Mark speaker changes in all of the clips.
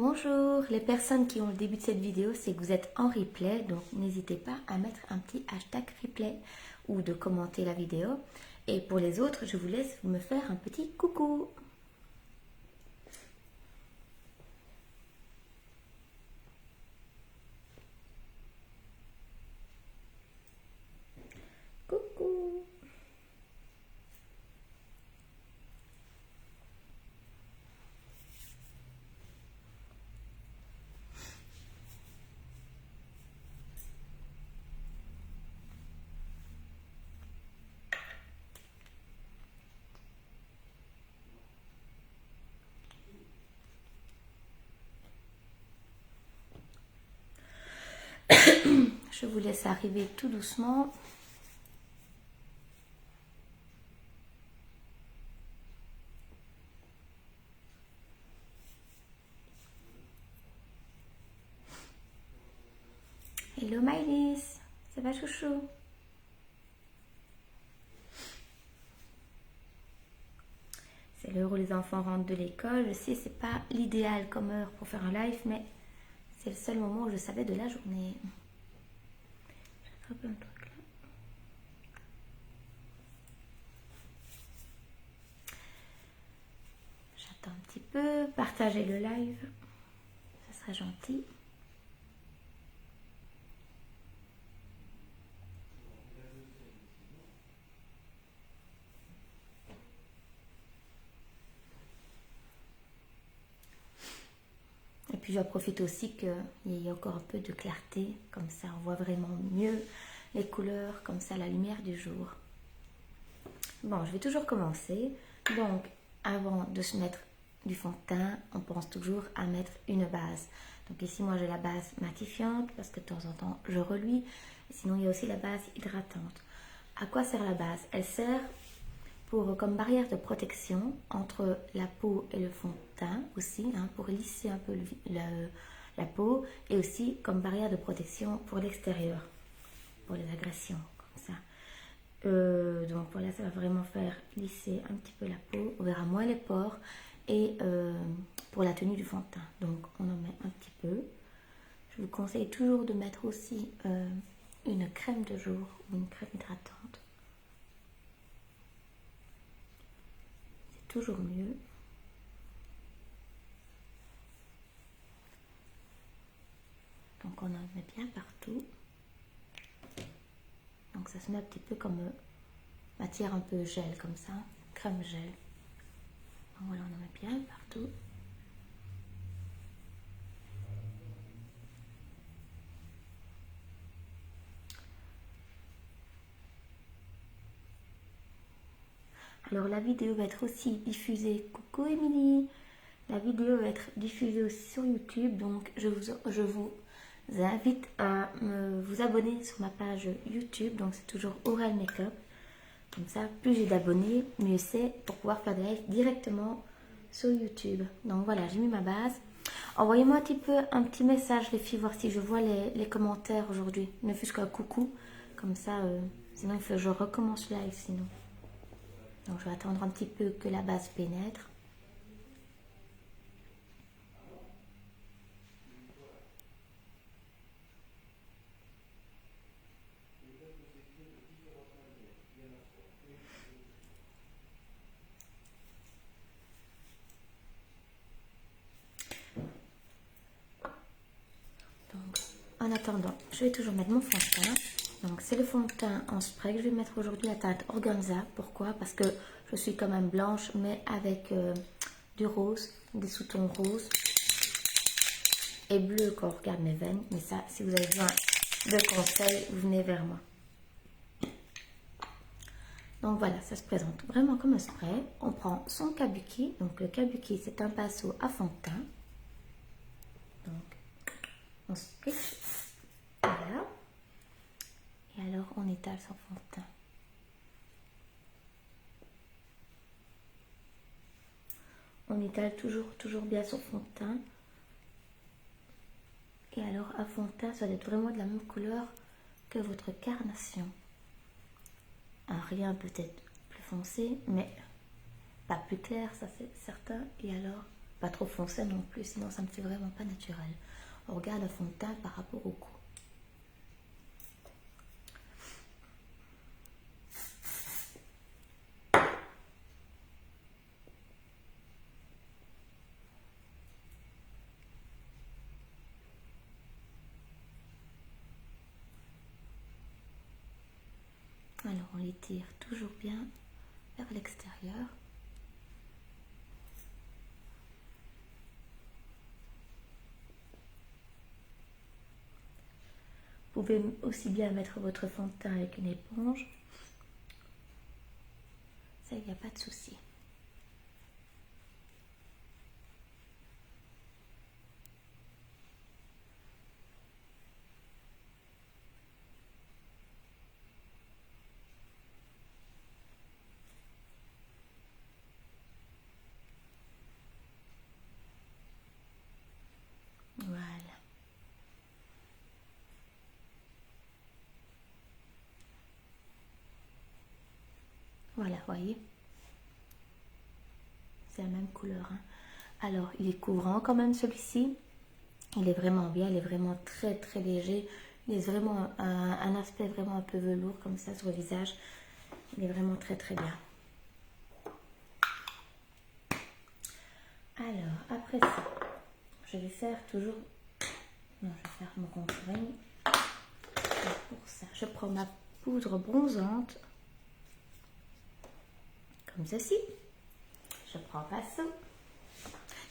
Speaker 1: Bonjour, les personnes qui ont le début de cette vidéo, c'est que vous êtes en replay, donc n'hésitez pas à mettre un petit hashtag replay ou de commenter la vidéo. Et pour les autres, je vous laisse me faire un petit coucou. Coucou. Je vous laisse arriver tout doucement. Hello Maëlys, ça va chouchou? C'est l'heure où les enfants rentrent de l'école. Je sais, c'est pas l'idéal comme heure pour faire un live, mais c'est le seul moment où je savais de la journée. J'attrape un truc là. J'attends un petit peu. Partagez le live, ça serait gentil. Et puis j'en profite aussi qu'il y ait encore un peu de clarté, comme ça on voit vraiment mieux les couleurs, comme ça la lumière du jour. Bon, je vais toujours commencer. Donc, avant de se mettre du fond de teint, on pense toujours à mettre une base. Donc ici, moi j'ai la base matifiante, parce que de temps en temps je reluis. Sinon, il y a aussi la base hydratante. À quoi sert la base? Elle sert comme barrière de protection entre la peau et le fond de teint aussi, pour lisser un peu la peau, et aussi comme barrière de protection pour l'extérieur, pour les agressions, comme ça. Donc voilà, ça va vraiment faire lisser un petit peu la peau, on verra moins les pores, et pour la tenue du fond de teint. Donc on en met un petit peu. Je vous conseille toujours de mettre aussi une crème de jour ou une crème hydratante. Toujours mieux. Donc on en met bien partout. Donc ça se met un petit peu comme matière un peu gel, comme ça, crème gel. Donc voilà, on en met bien partout. Alors la vidéo va être aussi diffusée, coucou Émilie, la vidéo va être diffusée aussi sur YouTube, donc je vous invite à vous abonner sur ma page YouTube, donc c'est toujours Oral Makeup. Comme ça, plus j'ai d'abonnés, mieux c'est pour pouvoir faire des lives directement sur YouTube. Donc voilà, j'ai mis ma base. Envoyez-moi un petit message les filles, voir si je vois les commentaires aujourd'hui. Ne fût-ce qu'un coucou, comme ça, sinon il faut que je recommence le live sinon. Donc je vais attendre un petit peu que la base pénètre. Donc en attendant, je vais toujours mettre mon fond de teint. Donc c'est le fond de teint en spray que je vais mettre aujourd'hui, la teinte Organza. Pourquoi? Parce que je suis quand même blanche, mais avec du rose, des sous-tons roses et bleu quand on regarde mes veines. Mais ça, si vous avez besoin de conseils, vous venez vers moi. Donc voilà, ça se présente vraiment comme un spray. On prend son kabuki. Donc le kabuki, c'est un pinceau à fond de teint. Donc on switch. Voilà. Et alors on étale son fond de teint. On étale toujours bien son fond de teint. Et alors à fond de teint, ça doit être vraiment de la même couleur que votre carnation. Rien peut-être plus foncé, mais pas plus clair, ça c'est certain. Et alors Pas trop foncé non plus, sinon ça me fait vraiment pas naturel. On regarde le fond de teint par rapport au cou. Alors on les tire toujours bien vers l'extérieur. Vous pouvez aussi bien mettre votre fond de teint avec une éponge. Ça, il n'y a pas de souci. Voilà. Voilà, voyez. C'est la même couleur. Hein. Alors, il est couvrant quand même celui-ci. Il est vraiment bien, il est vraiment très très léger. Il est vraiment un aspect vraiment un peu velours comme ça sur le visage. Il est vraiment très très bien. Alors, après ça, je vais faire toujours... Non, je vais faire mon contouring. Pour ça, je prends ma poudre bronzante. Comme ceci. Je prends un pinceau.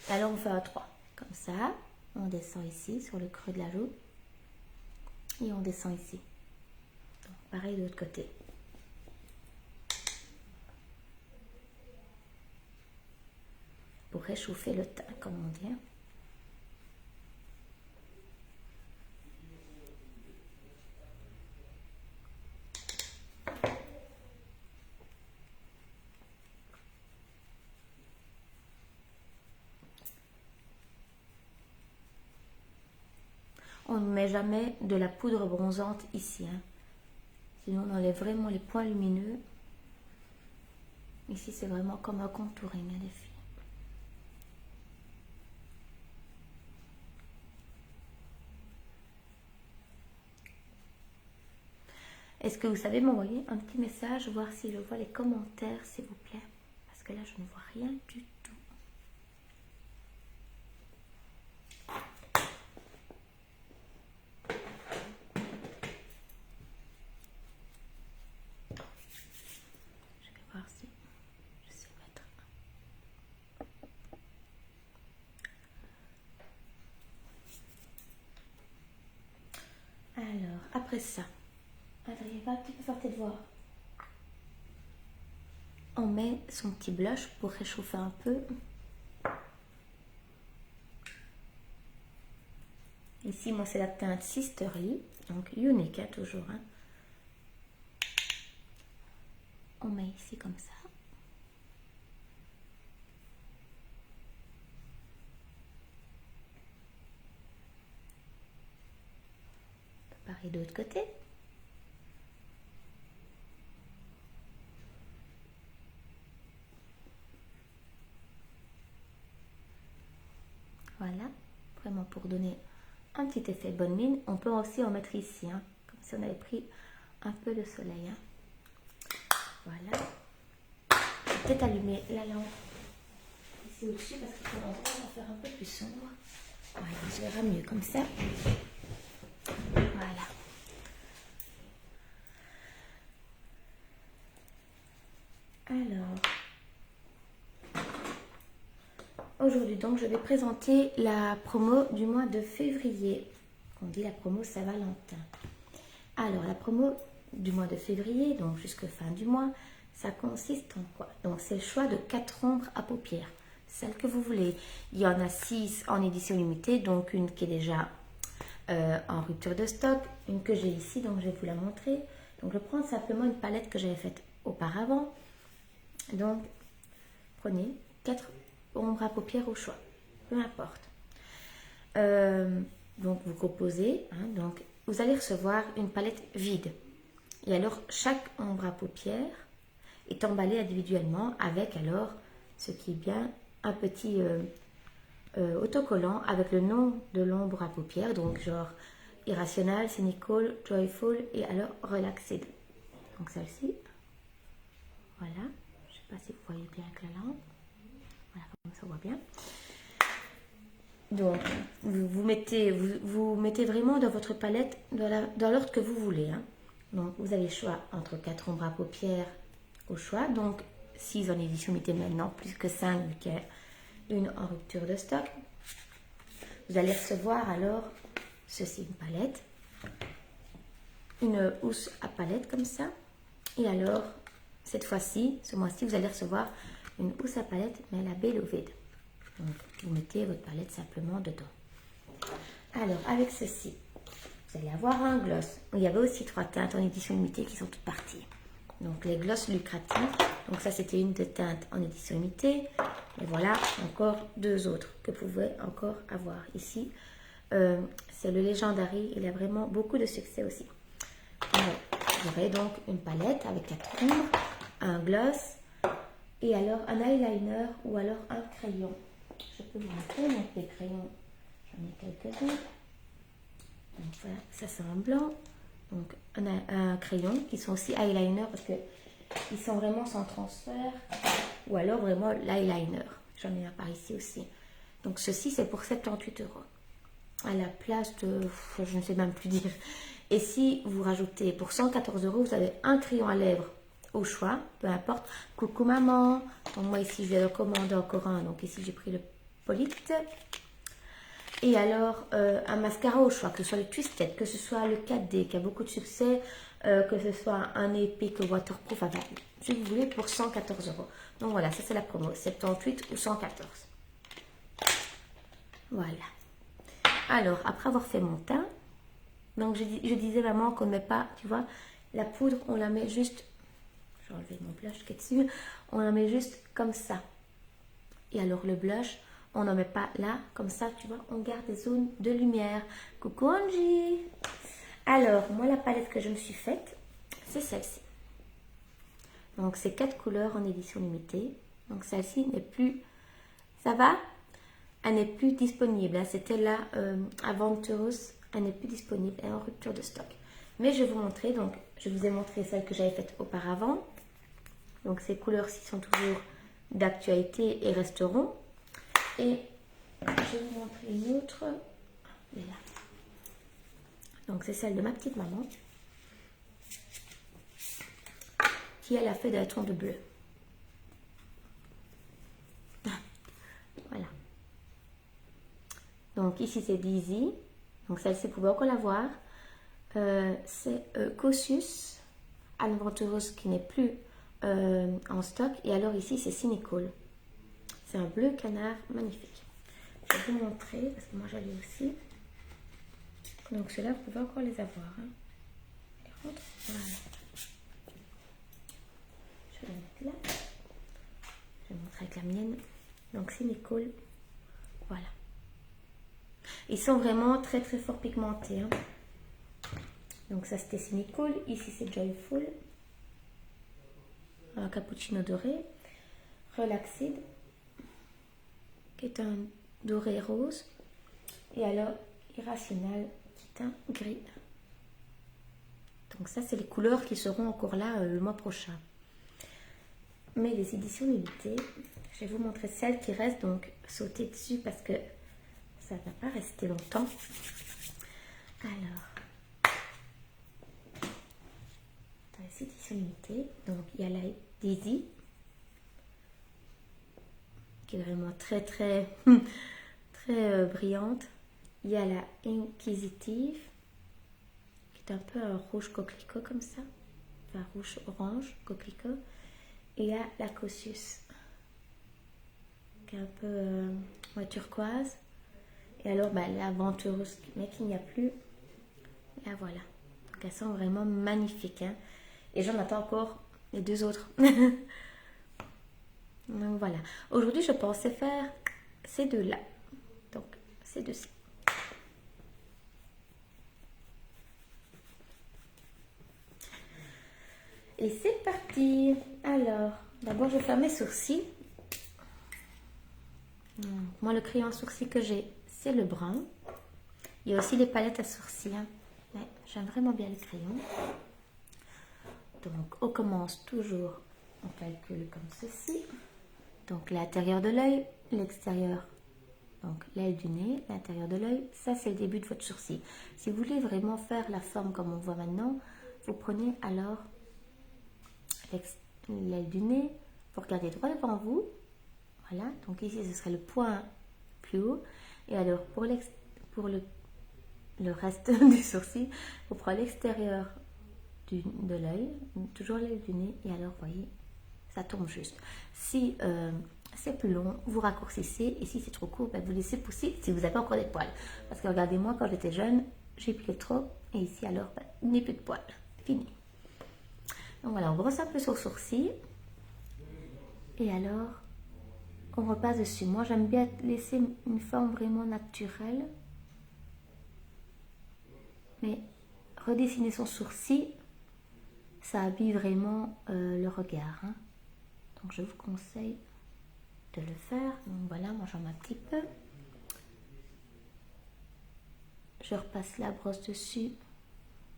Speaker 1: Et alors, on fait un 3. Comme ça, on descend ici, sur le creux de la joue. Et on descend ici. Donc, pareil de l'autre côté. Pour réchauffer le teint, comme on dit. On ne met jamais de la poudre bronzante ici. Hein. Sinon, on enlève vraiment les points lumineux. Ici, c'est vraiment comme un contouring, hein, les filles. Est-ce que vous savez m'envoyer un petit message, voir si je vois les commentaires, s'il vous plaît? Parce que là, je ne vois rien du tout. Je vais voir si je sais mettre. Alors, après ça, Adrien va un petit peu faire tes devoirs. On met son petit blush pour réchauffer un peu. Ici, moi, c'est la teinte Sisterly, donc unique, hein, toujours. Hein. On met ici comme ça. Pareil de l'autre côté. Voilà, vraiment pour donner un petit effet bonne mine. On peut aussi en mettre ici, hein, comme si on avait pris un peu de soleil. Hein. Voilà. Je vais peut-être allumer la lampe ici au-dessus parce que pour l'endroit, on va faire un peu plus sombre. Voilà, je verrai mieux comme ça. Voilà. Alors, aujourd'hui donc, je vais présenter la promo du mois de février. On dit la promo Saint-Valentin. Alors, la promo du mois de février, donc jusqu'à fin du mois, ça consiste en quoi? Donc, c'est le choix de 4 ombres à paupières, celle que vous voulez. Il y en a 6 en édition limitée, donc une qui est déjà en rupture de stock, une que j'ai ici, donc je vais vous la montrer. Donc, je prends simplement une palette que j'avais faite auparavant. Donc, prenez 4 ombres à paupières au choix, peu importe. Donc, vous composez, hein, donc vous allez recevoir une palette vide. Et alors, chaque ombre à paupières est emballée individuellement avec alors, ce qui est bien, un petit autocollant avec le nom de l'ombre à paupières, donc genre Irrational, Cynical, Joyful et alors Relaxed. Donc celle-ci, voilà, je ne sais pas si vous voyez bien avec la lampe, voilà, comme ça on voit bien. Donc vous mettez vraiment dans votre palette dans l'ordre que vous voulez, hein. Donc vous avez le choix entre 4 ombres à paupières au choix, donc 6 en édition limitée maintenant, plus que 5 vu qu'il y a une en rupture de stock. Vous allez recevoir alors ceci, une palette, une housse à palette comme ça, et alors cette fois-ci, ce mois-ci, vous allez recevoir une housse à palette mais la belle au vide. Donc vous mettez votre palette simplement dedans. Alors avec ceci, vous allez avoir un gloss. Il y avait aussi 3 teintes en édition limitée qui sont toutes parties. Donc les glosses lucratives, donc ça c'était une des teintes en édition limitée. Et voilà encore 2 autres que vous pouvez encore avoir ici. C'est le Legendary, il a vraiment beaucoup de succès aussi. Vous aurez donc une palette avec 4 ombres, un gloss et alors un eyeliner ou alors un crayon. Je peux vous montrer, donc les crayons, j'en ai quelques-uns. Donc voilà, ça c'est en blanc. Donc un crayon qui sont aussi eyeliner parce que ils sont vraiment sans transfert ou alors vraiment l'eyeliner. J'en ai un par ici aussi. Donc ceci c'est pour 78 € à la place de, je ne sais même plus dire. Et si vous rajoutez pour 114 €, vous avez un crayon à lèvres au choix, peu importe. Coucou maman. Donc moi ici je viens de commander encore un, donc ici j'ai pris le Polite. Et alors un mascara au choix, que ce soit le Twisted, que ce soit le 4D qui a beaucoup de succès, que ce soit un Epic waterproof, enfin, si vous voulez, pour 114 €. Donc voilà, ça c'est la promo, 78 ou 114. Voilà. Alors, après avoir fait mon teint, donc je disais vraiment qu'on ne met pas, tu vois, la poudre, on la met juste, je vais enlever mon blush qui est dessus, on la met juste comme ça. Et alors le blush, on n'en met pas là, comme ça, tu vois, on garde des zones de lumière. Coucou Angie. Alors, moi, la palette que je me suis faite, c'est celle-ci. Donc, c'est 4 couleurs en édition limitée. Donc, celle-ci n'est plus... Ça va? Elle n'est plus disponible. Hein. C'était là, Aventurous. Elle n'est plus disponible. Elle est en rupture de stock. Mais je vais vous montrer. Donc, je vous ai montré celle que j'avais faite auparavant. Donc, ces couleurs-ci sont toujours d'actualité et resteront. Et je vais vous montrer une autre. Elle est là. Donc c'est celle de ma petite maman. Qui elle a fait de ton de bleu. Voilà. Donc ici c'est Dizzy. Donc celle-ci vous pouvez encore la voir. C'est Kossus. Aventureuse qui n'est plus en stock. Et alors ici c'est Cynical. C'est un bleu canard magnifique. Je vais vous montrer parce que moi j'avais aussi. Donc ceux-là vous pouvez encore les avoir. Hein. Voilà. Je vais les mettre là. Je vais montrer avec la mienne. Donc Cynical. Voilà. Ils sont vraiment très très fort pigmentés. Hein. Donc ça c'était Cynical. Ici c'est Joyful. Un cappuccino doré. Relaxed. Qui est un doré rose. Et alors Irrational qui est un gris. Donc ça c'est les couleurs qui seront encore là le mois prochain. Mais les éditions limitées, je vais vous montrer celles qui restent, donc sauter dessus parce que ça ne va pas rester longtemps. Alors, dans les éditions limitées, donc il y a la Daisy, qui est vraiment très très très brillante. Il y a la Inquisitive, qui est un peu un rouge coquelicot comme ça, enfin rouge orange coquelicot. Et il y a la Kossus, qui est un peu turquoise. Et alors, l'aventureuse, mais qu'il n'y a plus. Et là, voilà. Donc, elles sont vraiment magnifiques. Hein. Et j'en attends encore les 2 autres. Donc, voilà. Aujourd'hui, je pensais faire ces 2-là. Donc, ces 2-ci. Et c'est parti. Alors, d'abord, je vais faire mes sourcils. Moi, le crayon à sourcils que j'ai, c'est le brun. Il y a aussi les palettes à sourcils. Hein. Mais j'aime vraiment bien les crayons. Donc, on commence toujours, on calcule comme ceci. Donc, l'intérieur de l'œil, l'extérieur. Donc, l'aile du nez, l'intérieur de l'œil, ça c'est le début de votre sourcil. Si vous voulez vraiment faire la forme comme on voit maintenant, vous prenez alors l'aile du nez, vous regardez droit devant vous. Voilà, donc ici ce serait le point plus haut. Et alors pour le reste du sourcil, vous prenez l'extérieur de l'œil, toujours l'aile du nez, et alors voyez, ça tombe juste. Si c'est plus long, vous raccourcissez, et si c'est trop court, ben, vous laissez pousser si vous avez encore des poils. Parce que regardez, moi quand j'étais jeune, j'ai plié trop, et ici alors, ben, il n'y a plus de poils. Fini. Donc voilà, on brosse un peu sur le sourcil, et alors, on repasse dessus. Moi, j'aime bien laisser une forme vraiment naturelle, mais redessiner son sourcil, ça habille vraiment le regard. Hein. Donc, je vous conseille de le faire. Donc, voilà, moi, j'en mets un petit peu. Je repasse la brosse dessus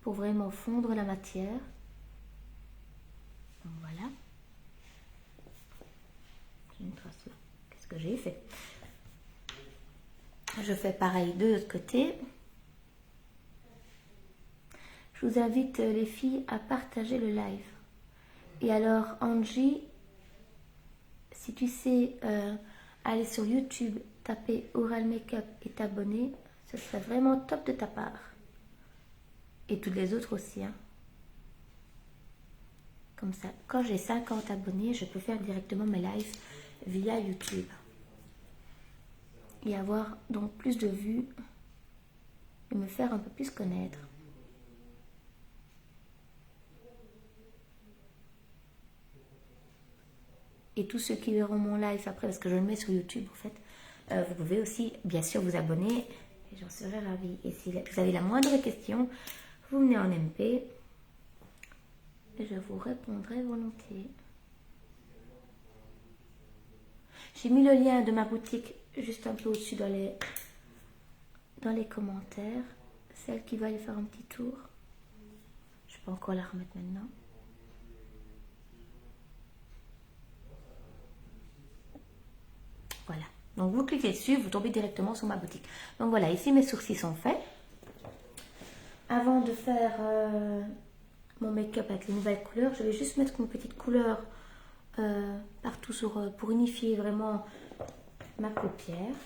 Speaker 1: pour vraiment fondre la matière. Donc, voilà. J'ai une trace là. Qu'est-ce que j'ai fait? Je fais pareil de l'autre côté. Je vous invite les filles à partager le live. Et alors Angie, si tu sais aller sur YouTube, taper Oral Makeup et t'abonner, ce serait vraiment top de ta part. Et toutes les autres aussi. Hein. Comme ça, quand j'ai 50 abonnés, je peux faire directement mes lives via YouTube. Et avoir donc plus de vues et me faire un peu plus connaître. Et tous ceux qui verront mon live après, parce que je le mets sur YouTube en fait, vous pouvez aussi bien sûr vous abonner et j'en serai ravie. Et si vous avez la moindre question, vous venez en MP et je vous répondrai volontiers. J'ai mis le lien de ma boutique juste un peu au-dessus dans les commentaires. Celle qui va aller faire un petit tour. Je peux encore la remettre maintenant. Voilà. Donc vous cliquez dessus, vous tombez directement sur ma boutique. Donc voilà, ici mes sourcils sont faits. Avant de faire mon make-up avec les nouvelles couleurs, je vais juste mettre une petite couleur partout pour unifier vraiment ma paupière.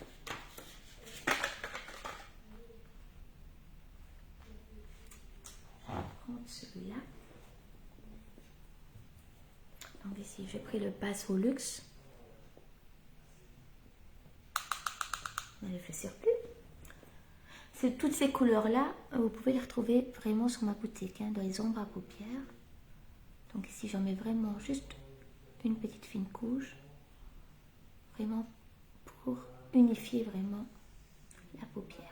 Speaker 1: Je vais prendre celui-là. Donc ici, j'ai pris le Paso Luxe. Le surplus. Toutes ces couleurs-là, vous pouvez les retrouver vraiment sur ma boutique, hein, dans les ombres à paupières. Donc ici, j'en mets vraiment juste une petite fine couche, vraiment pour unifier vraiment la paupière.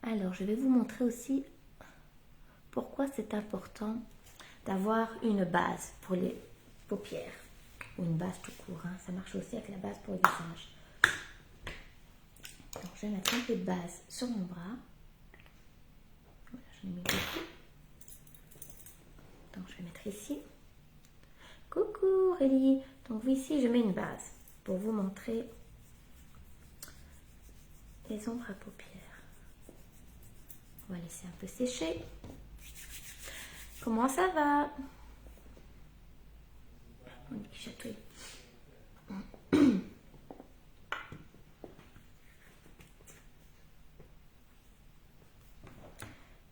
Speaker 1: Alors, je vais vous montrer aussi pourquoi c'est important d'avoir une base pour les paupières. Ou une base tout court, hein. Ça marche aussi avec la base pour le visage. Donc, je vais mettre un peu de base sur mon bras. Voilà, j'en ai mis beaucoup. Donc, je vais mettre ici. Coucou Aurélie. Donc, ici, je mets une base pour vous montrer les ombres à paupières. On va laisser un peu sécher. Comment ça va? On dit chatouille.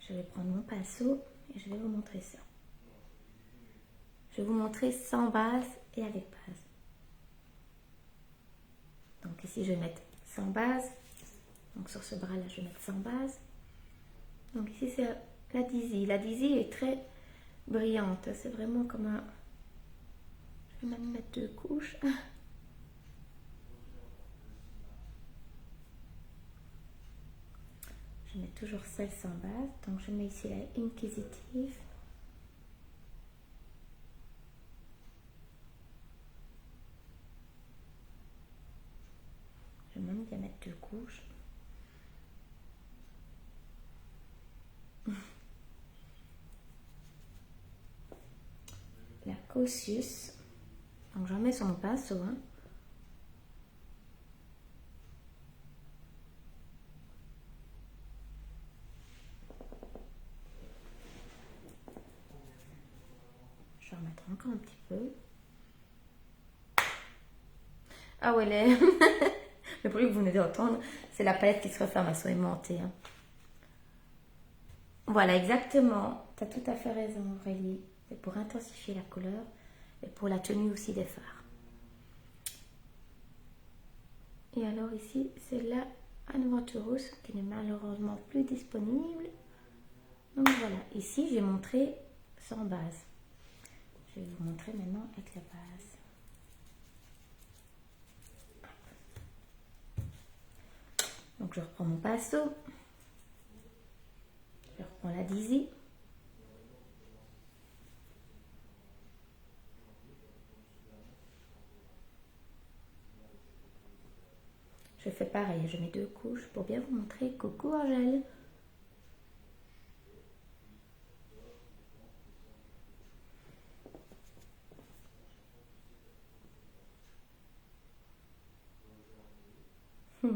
Speaker 1: Je vais prendre mon pinceau et je vais vous montrer ça. Je vais vous montrer sans base et avec base. Donc ici, je vais mettre sans base. Donc sur ce bras-là, je vais mettre sans base. Donc ici, c'est la Dizzy. La Dizzy est très brillante. C'est vraiment comme un... Je vais même mettre 2 couches. Je mets toujours celle sans base. Donc je mets ici la Inquisitive. Je vais même bien mettre 2 couches. La Cautious. Donc j'en mets sur mon pinceau. Hein. Je vais remettre encore un petit peu. Ah ouais, le bruit que vous venez d'entendre, c'est la palette qui se referme à son aimanté. Hein. Voilà, exactement. Tu as tout à fait raison, Aurélie. C'est pour intensifier la couleur et pour la tenue aussi des fards. Et alors ici, c'est la Adventurous qui n'est malheureusement plus disponible. Donc voilà, ici j'ai montré sans base. Je vais vous montrer maintenant avec la base. Donc je reprends mon pinceau. Je reprends la Dizzy. Je fais pareil, je mets 2 couches pour bien vous montrer. Coucou Angèle. Il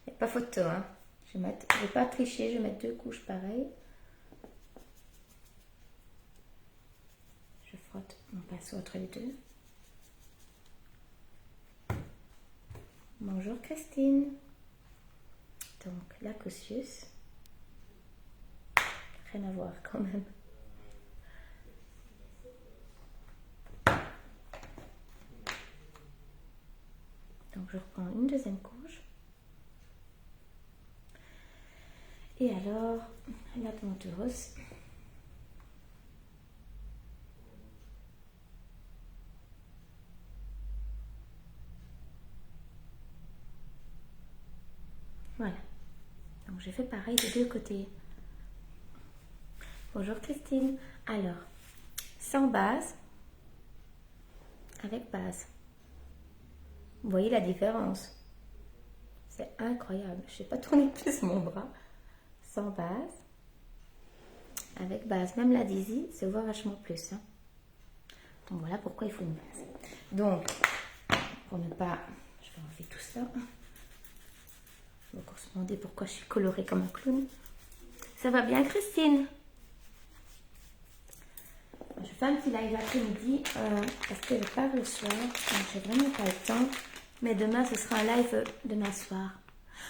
Speaker 1: n'y a pas photo, hein. Je vais pas tricher, je vais mettre 2 couches pareil. Je frotte mon pinceau entre les deux. Bonjour Christine. Donc la Cautious. Rien à voir quand même. Donc je reprends une deuxième couche. Et alors, la Adventurous. Voilà. Donc j'ai fait pareil des deux côtés. Bonjour Christine. Alors, sans base, avec base. Vous voyez la différence? C'est incroyable. Je ne sais pas tourner plus mon bras. Sans base, avec base. Même la Dizzy se voit vachement plus. Hein. Donc voilà pourquoi il faut une base. Donc, pour ne pas... Je vais enlever tout ça. On va encore se demander pourquoi je suis colorée comme un clown. Ça va bien Christine? Je fais un petit live l'après-midi parce que je pars le soir. Donc j'ai vraiment pas le temps. Mais demain, ce sera un live demain soir.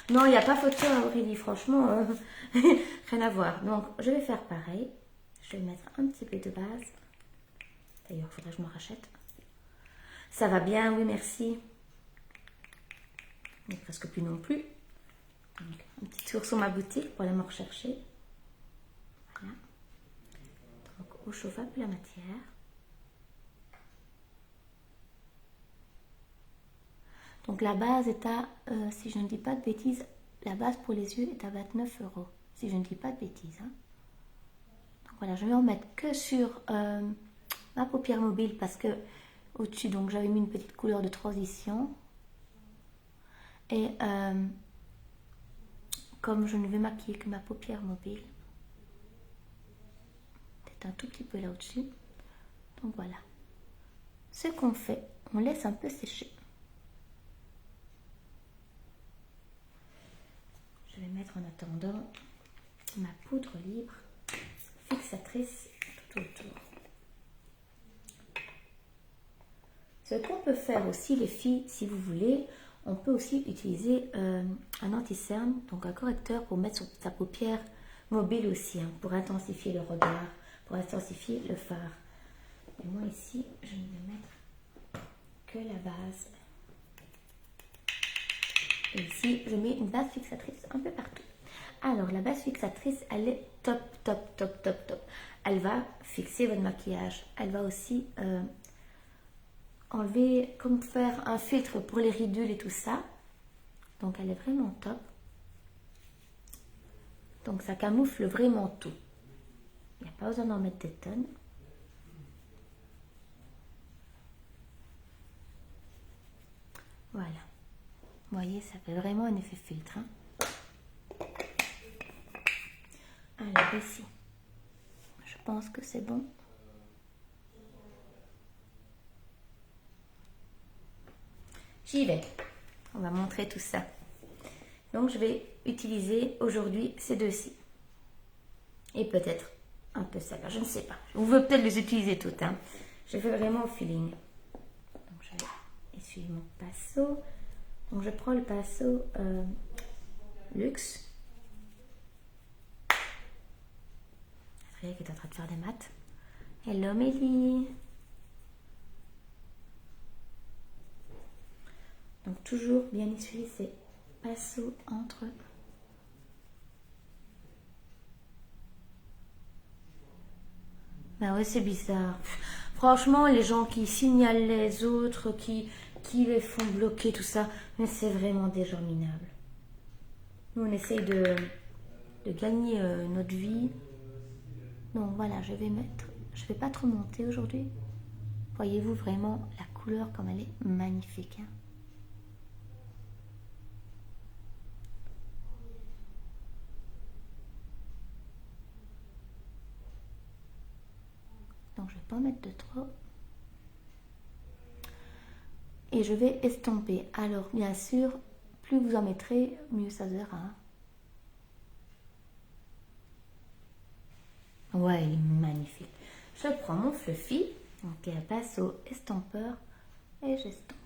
Speaker 1: Non, il n'y a pas photo à Aurélie, franchement. Rien à voir. Donc, je vais faire pareil. Je vais mettre un petit peu de base. D'ailleurs, il faudrait que je me rachète. Ça va bien, oui, merci. Mais presque plus non plus. Donc, un petit tour sur ma boutique pour aller me rechercher. Voilà. Donc, au chauffage de la matière. Donc la base est à, si je ne dis pas de bêtises, la base pour les yeux est à 29 €. Si je ne dis pas de bêtises. Hein. Donc voilà, je vais en mettre que sur ma paupière mobile parce que au-dessus, donc j'avais mis une petite couleur de transition. Et comme je ne vais maquiller que ma paupière mobile, peut-être un tout petit peu là au-dessus. Donc voilà. Ce qu'on fait, on laisse un peu sécher. Je vais mettre en attendant ma poudre libre fixatrice tout autour. Ce qu'on peut faire aussi les filles, si vous voulez, on peut aussi utiliser un anti-cerne, donc un correcteur pour mettre sur sa paupière mobile aussi, hein, pour intensifier le regard, pour intensifier le fard. Et moi ici, je ne vais mettre que la base. Et ici, je mets une base fixatrice un peu partout. Alors, la base fixatrice, elle est top, top, top, top, top. Elle va fixer votre maquillage. Elle va aussi enlever, comme faire un filtre pour les ridules et tout ça. Donc, elle est vraiment top. Donc ça camoufle vraiment tout. Il n'y a pas besoin d'en mettre des tonnes. Voilà. Vous voyez, ça fait vraiment un effet filtre. Hein. Alors ici, je pense que c'est bon. J'y vais. On va montrer tout ça. Donc je vais utiliser aujourd'hui ces deux-ci. Et peut-être un peu celle-là, je ne sais pas. On veut peut-être les utiliser toutes. Hein. Je fais vraiment au feeling. Donc je vais essuyer mon pinceau. Donc je prends le pinceau Luxe. Adrien qui est en train de faire des maths. Hello Mélie. Donc toujours bien essuyer ces pinceaux entre. Ben ouais, c'est bizarre. Franchement, les gens qui signalent les autres, qui les font bloquer, tout ça, mais c'est vraiment des gens minables. Nous, on essaye de gagner notre vie. Donc voilà, je vais pas trop monter aujourd'hui. Voyez-vous vraiment la couleur comme elle est magnifique. Hein. Donc je vais pas mettre de trop. Et je vais estomper. Alors bien sûr, plus vous en mettrez, mieux ça se verra. Hein. Ouais, il est magnifique. Je prends mon fluffy, donc elle passe au estompeur et j'estompe.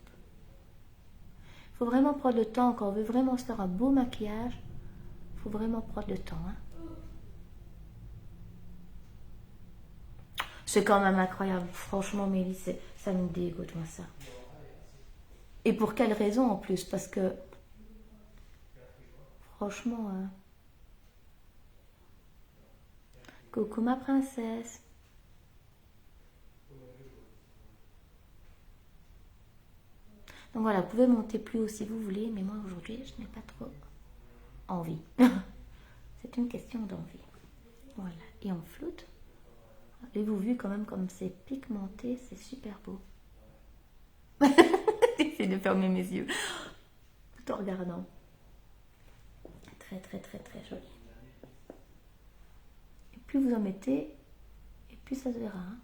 Speaker 1: Il faut vraiment prendre le temps, quand on veut vraiment se faire un beau maquillage, il faut vraiment prendre le temps. Hein. C'est quand même incroyable, franchement Mélie, ça me dégoûte moi ça. Et pour quelle raison en plus? Parce que franchement... Coucou ma princesse. Donc voilà, vous pouvez monter plus haut si vous voulez, mais moi aujourd'hui, je n'ai pas trop envie. C'est une question d'envie. Voilà, et on floute. Avez-vous vu quand même comme c'est pigmenté, c'est super beau. J'essaie de fermer mes yeux tout en regardant. Très très très très joli. Et plus vous en mettez, et plus ça se verra. Hein.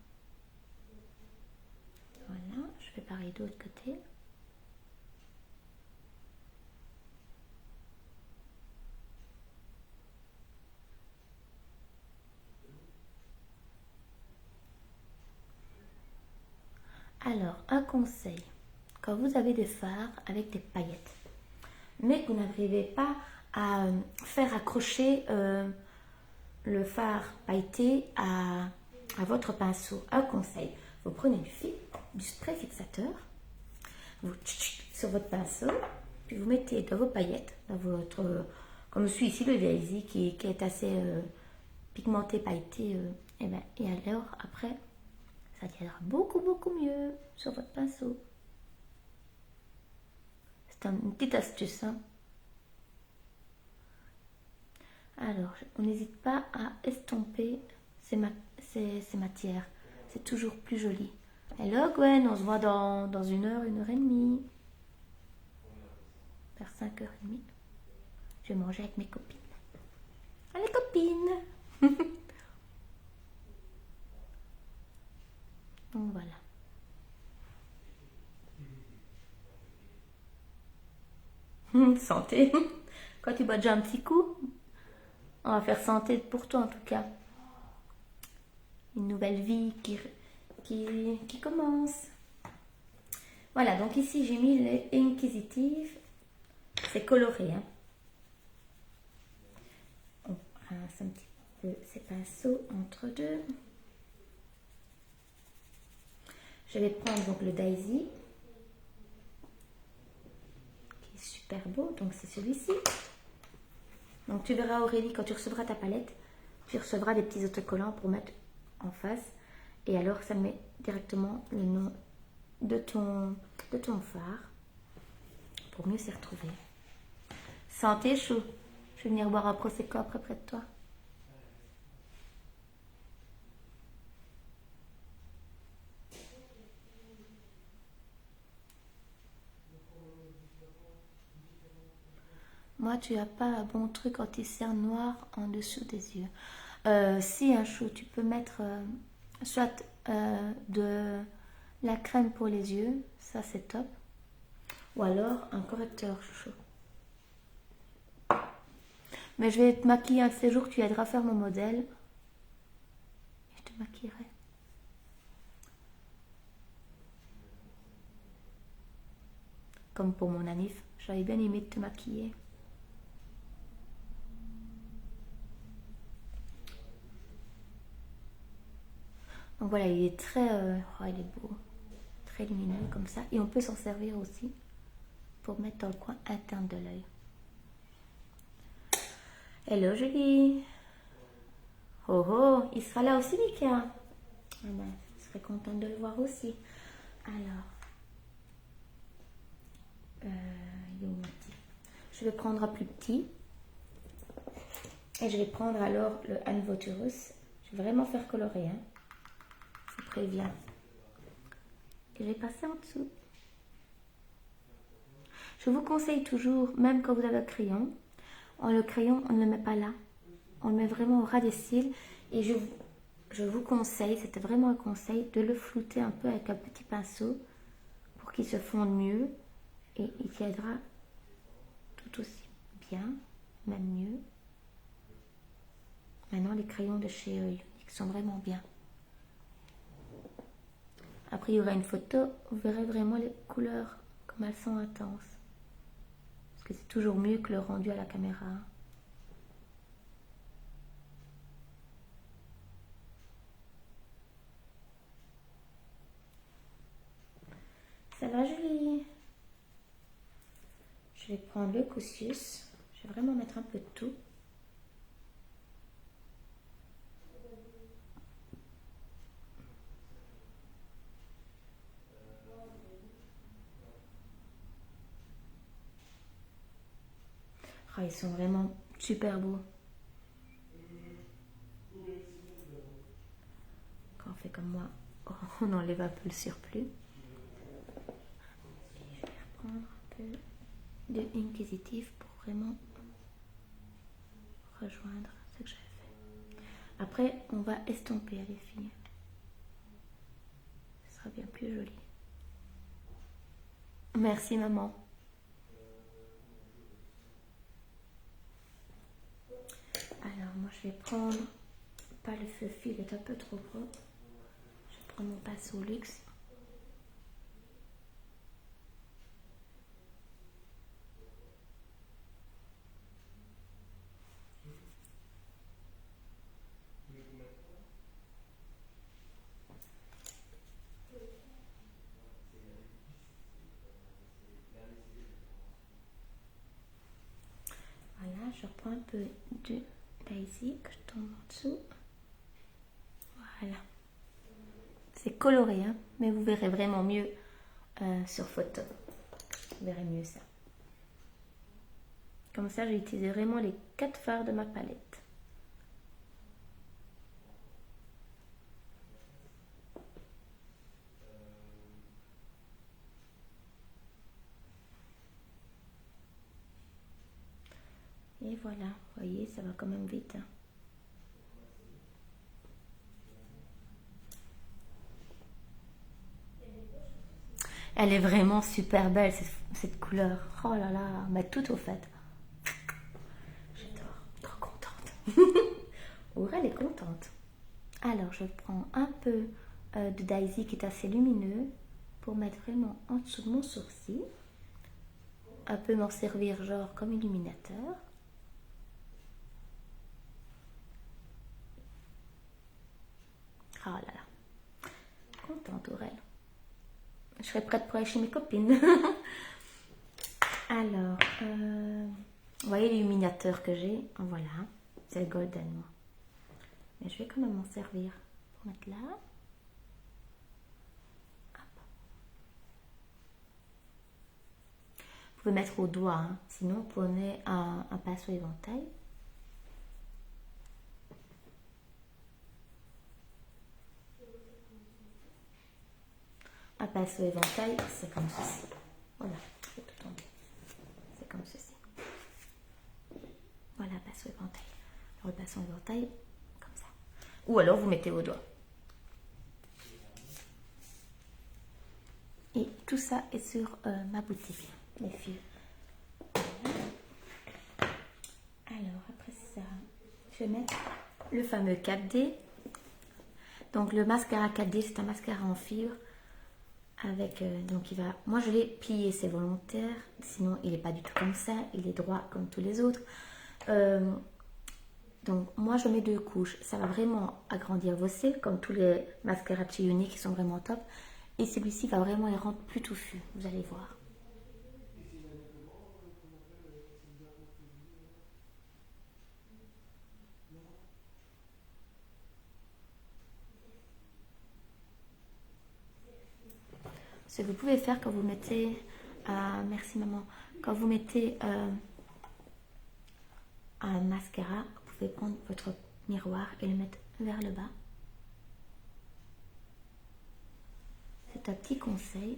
Speaker 1: Voilà, je fais pareil de l'autre côté. Alors, un conseil, quand vous avez des fards avec des paillettes, mais que vous n'arrivez pas à faire accrocher le fard pailleté à votre pinceau, un conseil, vous prenez du spray fixateur, vous sur votre pinceau, puis vous mettez dans vos paillettes, dans votre, comme celui-ci, le Daisy, qui est assez pigmenté, pailleté, et alors après, ça tiendra beaucoup mieux sur votre pinceau. C'est une petite astuce. Hein. Alors, on n'hésite pas à estomper ces matières. C'est toujours plus joli. Hello Gwen, on se voit dans 1 heure et demie. Vers 5h30. Je vais manger avec mes copines. Allez copines. Donc voilà. Santé. Quand tu bois déjà un petit coup, on va faire santé pour toi en tout cas. Une nouvelle vie qui commence. Voilà, donc ici j'ai mis les Inquisitive. C'est coloré. Hein. On rince un petit peu ces pinceaux entre deux. Je vais prendre donc le Daisy. Qui est super beau, donc c'est celui-ci. Donc tu verras Aurélie, quand tu recevras ta palette, tu recevras des petits autocollants pour mettre en face. Et alors ça met directement le nom de ton fard pour mieux s'y retrouver. Santé chou. Je vais venir boire un prosecco après près de toi. Moi, tu as pas un bon truc anti-cerne noir en dessous des yeux. Si un chou, tu peux mettre soit de la crème pour les yeux, ça c'est top. Ou alors un correcteur chouchou. Mais je vais te maquiller un de ces jours, tu aideras à faire mon modèle. Et je te maquillerai. Comme pour mon anniv, j'avais bien aimé te maquiller. Donc voilà, il est très... oh, il est beau. Très lumineux comme ça. Et on peut s'en servir aussi pour mettre dans le coin interne de l'œil. Hello Julie. Oh oh, il sera là aussi Mika. Ah ben, je serais contente de le voir aussi. Alors, je vais prendre un plus petit. Et je vais prendre alors le Anvoturus. Je vais vraiment faire colorer, hein. Je préviens. Et je vais passer en dessous. Je vous conseille toujours, même quand vous avez le crayon, le crayon, on ne le met pas là. On le met vraiment au ras des cils. Et je vous conseille, c'était vraiment un conseil, de le flouter un peu avec un petit pinceau pour qu'il se fonde mieux. Et il tiendra tout aussi bien, même mieux. Maintenant, les crayons de chez Unique sont vraiment bien. Après, il y aura une photo, vous verrez vraiment les couleurs, comme elles sont intenses. Parce que c'est toujours mieux que le rendu à la caméra. Ça va, Julie? Je vais prendre le Causius. Je vais vraiment mettre un peu de tout. Oh, ils sont vraiment super beaux. Quand on fait comme moi, on enlève un peu le surplus. Et je vais reprendre un peu de Inquisitive pour vraiment rejoindre ce que j'avais fait. Après, on va estomper les filles. Ce sera bien plus joli. Merci maman. Alors moi je vais prendre, pas le feu fil, il est un peu trop gros. Je vais prendre mon pinceau luxe. Voilà, je reprends un peu de Daisy que je tombe en dessous. Voilà. C'est coloré, hein, mais vous verrez vraiment mieux sur photo. Vous verrez mieux ça. Comme ça, j'ai utilisé vraiment les 4 fards de ma palette. Et voilà, vous voyez, ça va quand même vite. Hein. Elle est vraiment super belle, cette couleur. Oh là là, mais tout au fait. J'adore, trop contente. Aurel est contente. Alors, je prends un peu de Daisy qui est assez lumineux pour mettre vraiment en dessous de mon sourcil. Un peu m'en servir genre comme illuminateur. Oh là là, contente Aurel. Je serai prête pour aller chez mes copines. Alors, vous voyez l'illuminateur que j'ai? Voilà, c'est le Golden moi. Mais je vais quand même m'en servir pour mettre là. Hop. Vous pouvez mettre au doigt, hein. Sinon vous prenez un pinceau éventail. pinceau éventail, c'est comme ceci. Voilà, je vais tout tomber. C'est comme ceci. Voilà, pinceau éventail. Alors, le pinceau éventail, comme ça. Ou alors, vous mettez au doigt. Et tout ça est sur ma boutique, les filles. Alors, après ça, je vais mettre le fameux 4D. Donc, le mascara 4D, c'est un mascara en fibre. Avec, donc, il va... Moi, je l'ai plié, c'est volontaire. Sinon, il n'est pas du tout comme ça. Il est droit comme tous les autres. Donc, moi, je mets 2 couches. Ça va vraiment agrandir vos cils, comme tous les mascaras chez Uni qui sont vraiment top. Et celui-ci va vraiment les rendre plus touffus. Vous allez voir. Ce que vous pouvez faire quand vous mettez... merci maman. Quand vous mettez un mascara, vous pouvez prendre votre miroir et le mettre vers le bas. C'est un petit conseil.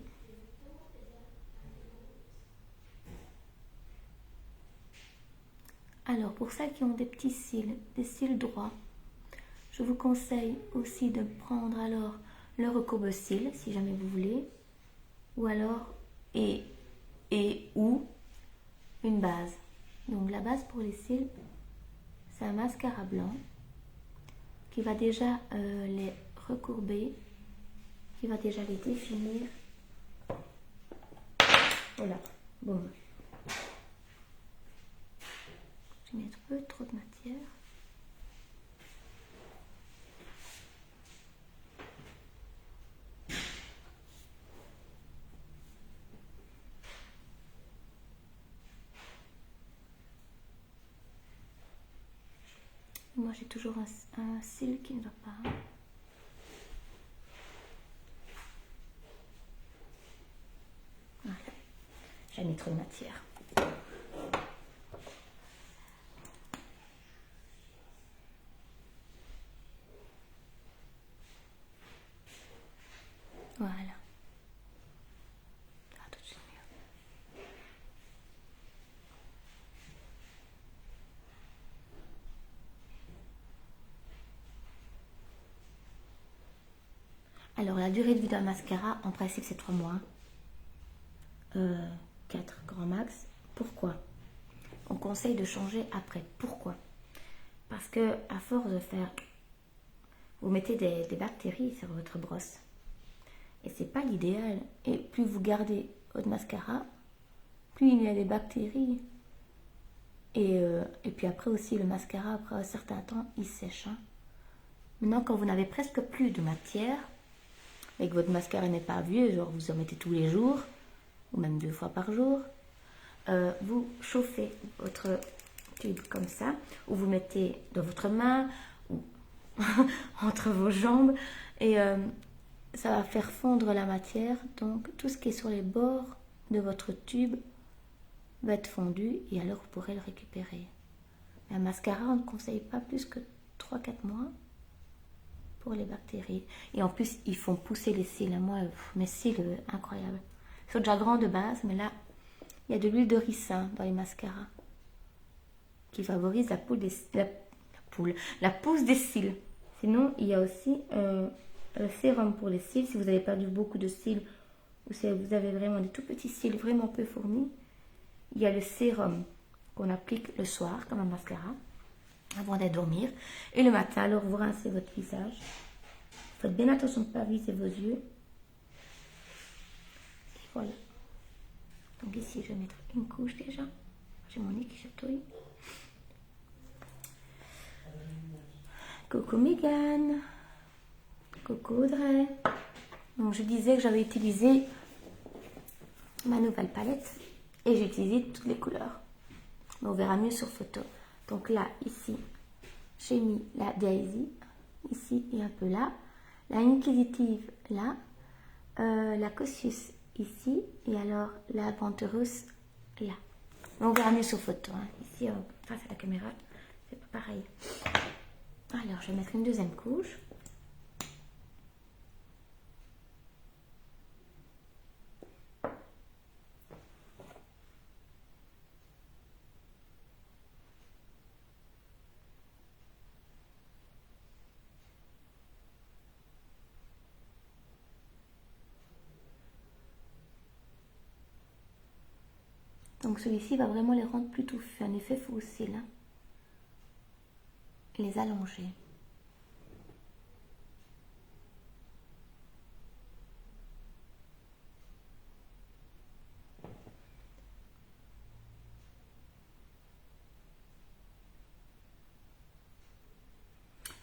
Speaker 1: Alors, pour celles qui ont des petits cils, des cils droits, je vous conseille aussi de prendre alors le recourbe-cils, si jamais vous voulez, ou alors, ou une base. Donc, la base pour les cils, c'est un mascara blanc qui va déjà les recourber, qui va déjà les définir. Voilà, bon. Je vais mettre un peu trop de matière. Moi, j'ai toujours un cil qui ne va pas. Voilà. J'ai mis trop de matière. Voilà. Ah, tout de suite mieux. Alors, la durée de vie d'un mascara, en principe, c'est 3 mois. 4 grand max. Pourquoi? On conseille de changer après. Pourquoi? Parce que à force de faire... Vous mettez des bactéries sur votre brosse. Et c'est pas l'idéal. Et plus vous gardez votre mascara, plus il y a des bactéries. Et puis après aussi, le mascara, après un certain temps, il sèche. Hein. Maintenant, quand vous n'avez presque plus de matière, et que votre mascara n'est pas vieux, genre vous en mettez tous les jours, ou même 2 fois par jour, vous chauffez votre tube comme ça, ou vous mettez dans votre main, ou entre vos jambes, et ça va faire fondre la matière. Donc tout ce qui est sur les bords de votre tube va être fondu, et alors vous pourrez le récupérer. Mais un mascara, on ne conseille pas plus que 3-4 mois pour les bactéries. Et en plus, ils font pousser les cils. Moi, mes cils, incroyable. Ils sont déjà grands de base, mais là, il y a de l'huile de ricin dans les mascaras qui favorise la pousse des cils. Sinon, il y a aussi le sérum pour les cils. Si vous avez perdu beaucoup de cils ou si vous avez vraiment des tout petits cils vraiment peu fournis, il y a le sérum qu'on applique le soir comme un mascara avant d'aller dormir. Et le matin, alors vous rincez votre visage. Faites bien attention de ne pas viser vos yeux. Et voilà. Donc ici, je vais mettre une couche déjà. J'ai mon nez qui chatouille. Coucou Megan. Coucou Audrey. Donc je disais que j'avais utilisé ma nouvelle palette et j'ai utilisé toutes les couleurs. Mais on verra mieux sur photo. Donc là, ici, j'ai mis la Daisy, ici et un peu là. La Inquisitive là. La Cautious ici. Et alors la Ventoreuse là. Mais on verra mieux sur photo. Hein. Ici, face à la caméra, c'est pas pareil. Alors, je vais mettre une deuxième couche. Donc celui-ci va vraiment les rendre plus touffus, un effet fossile, hein. Les allonger.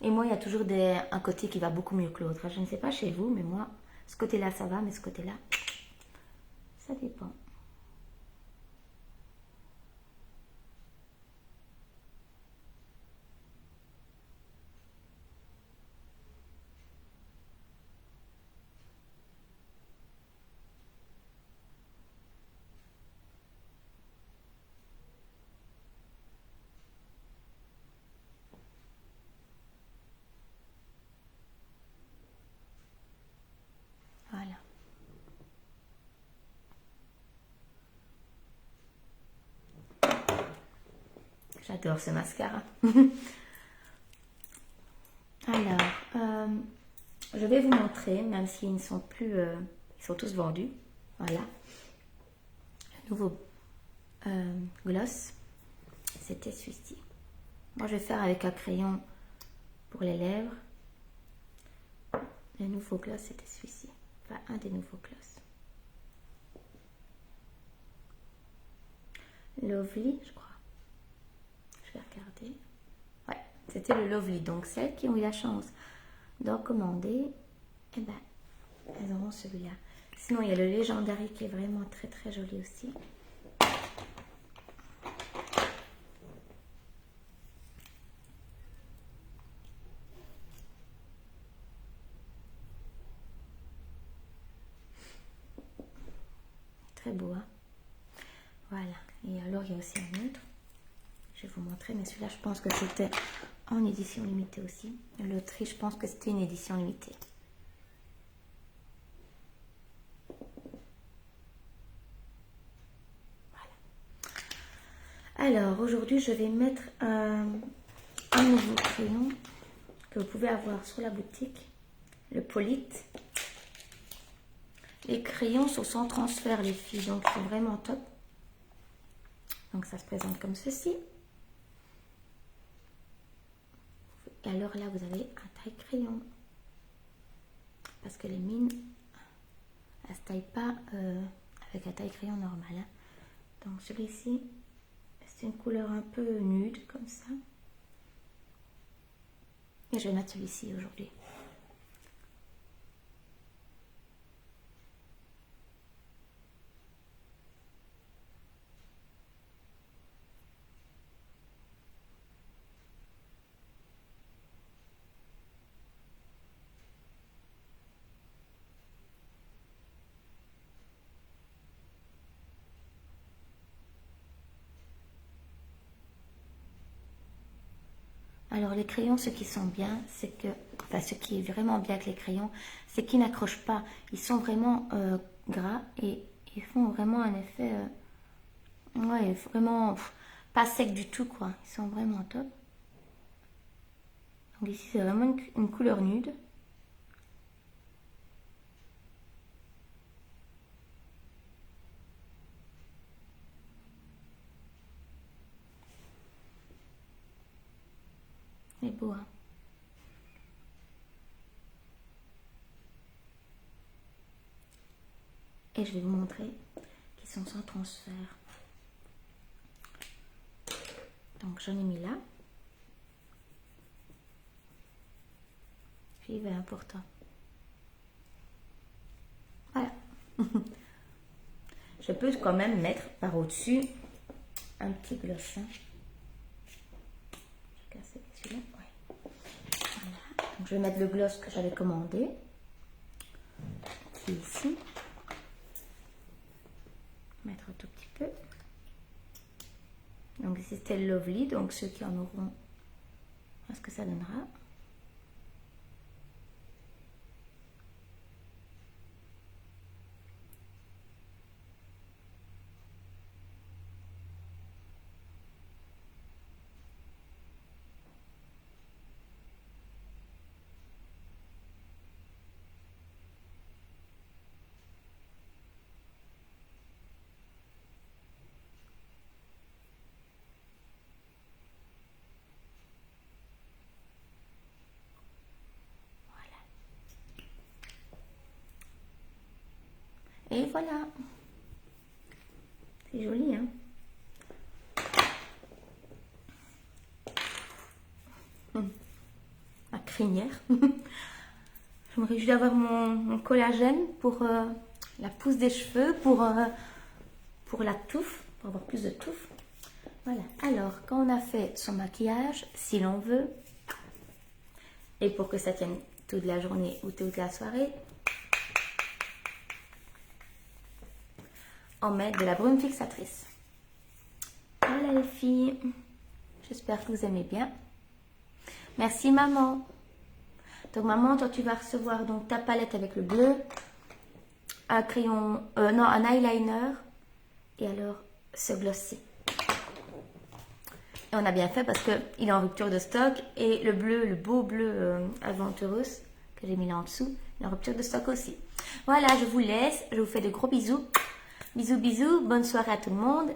Speaker 1: Et moi, il y a toujours un côté qui va beaucoup mieux que l'autre. Je ne sais pas chez vous, mais moi, ce côté-là, ça va, mais ce côté-là, ça dépend. Voilà. J'adore ce mascara. Alors, je vais vous montrer, même s'ils ne sont plus... ils sont tous vendus. Voilà. Le nouveau gloss, c'était celui-ci. Moi, je vais faire avec un crayon pour les lèvres. Le nouveau gloss, c'était celui-ci. Enfin, un des nouveaux gloss. Lovely, je crois. Je vais regarder. Ouais, c'était le Lovely. Donc, celles qui ont eu la chance d'en commander, eh ben, elles auront celui-là. Sinon, il y a le Legendary qui est vraiment très très joli aussi. Très beau, hein? Voilà. Et alors, il y a aussi un autre. Je vais vous montrer, mais celui-là, je pense que c'était en édition limitée aussi. L'autre, je pense que c'était une édition limitée. Voilà. Alors, aujourd'hui, je vais mettre un nouveau crayon que vous pouvez avoir sur la boutique, le Polite. Les crayons sont sans transfert, les filles, donc ils sont vraiment top. Donc, ça se présente comme ceci. Et alors là, vous avez un taille crayon. Parce que les mines, elles ne se taillent pas avec un taille crayon normal, hein. Donc celui-ci, c'est une couleur un peu nude, comme ça. Et je vais mettre celui-ci aujourd'hui. Alors les crayons, ce qui sont bien, c'est que, enfin ce qui est vraiment bien avec les crayons, c'est qu'ils n'accrochent pas. Ils sont vraiment gras et ils font vraiment un effet, ouais, vraiment pas sec du tout, quoi. Ils sont vraiment top. Donc ici c'est vraiment une couleur nude. C'est beau, hein. Et je vais vous montrer qu'ils sont sans transfert. Donc j'en ai mis là. Puis il va important. Voilà. Je peux quand même mettre par au-dessus un petit gloss. Hein. Je vais casser celui-là. Ouais. Voilà. Donc, je vais mettre le gloss que j'avais commandé. Qui est ici. Mettre un tout petit peu. Donc ici c'était le Lovely. Donc ceux qui en auront, ce que ça donnera. Et voilà. C'est joli, hein? Ma crinière. Je me réjouis d'avoir mon collagène pour la pousse des cheveux, pour la touffe, pour avoir plus de touffe. Voilà. Alors, quand on a fait son maquillage, si l'on veut, et pour que ça tienne toute la journée ou toute la soirée, on met de la brume fixatrice. Voilà les filles, j'espère que vous aimez bien. Merci maman. Donc maman, toi tu vas recevoir donc ta palette avec le bleu, un crayon, non un eyeliner et alors ce glossy. Et on a bien fait parce qu'il est en rupture de stock et le bleu, le beau bleu Aventureuse que j'ai mis là en dessous, il est en rupture de stock aussi. Voilà, je vous laisse, je vous fais de gros bisous. Bisous bisous, bonne soirée à tout le monde